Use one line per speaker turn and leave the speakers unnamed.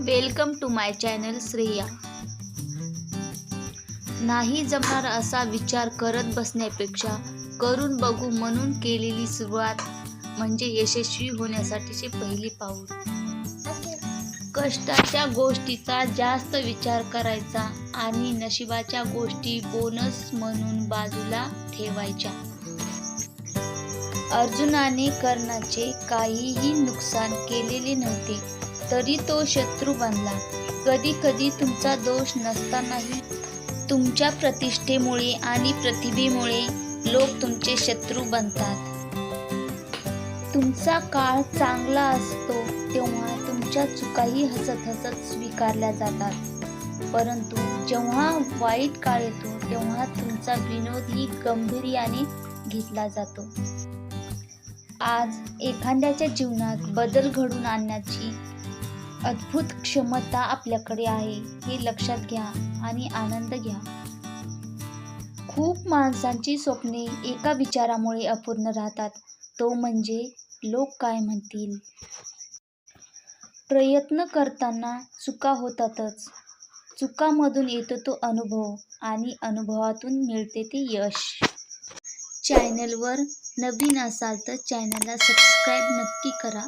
Welcome to my channel Shreya. नाही जमणार असा विचार करत बसण्यापेक्षा करून बघू म्हणून केलेली सुरुवात म्हणजे यशस्वी होण्यासाठीचे पहिली पाऊल. कष्टाच्या गोष्टीचा जास्त विचार करायचा आणि नशिबाच्या गोष्टी बोनस म्हणून बाजूला ठेवायच्या. अर्जुनाने कर्णाचे काहीही नुकसान केलेले नव्हते तरी तो शत्रू बनला. कधी कधी तुमचा दोष नसतानाही तुमच्या प्रतिष्ठेमुळे आणि प्रतिभेमुळे लोक तुमचे शत्रू बनतात. तुमचा काळ चांगला असतो तेव्हा तुमच्या चुकाही हसत हसत स्वीकारल्या जातात, परंतु जेव्हा वाईट काळ येतो तेव्हा तुमचा विनोदही गंभीर्याने घेतला जातो. आज एखाद्याच्या जीवनात बदल घडवून आणण्याची अद्भुत क्षमता आपल्याकडे आहे हे लक्षात घ्या आणि आनंद घ्या. खूप माणसांची स्वप्ने एका विचारामुळे अपूर्ण राहतात, तो म्हणजे लोक काय म्हणतील. प्रयत्न करताना चुका होतातच, चुकांमधून येतो तो अनुभव आणि अनुभवातून मिळते ते यश. चॅनलवर नवीन असाल तर चॅनलला सबस्क्राईब नक्की करा.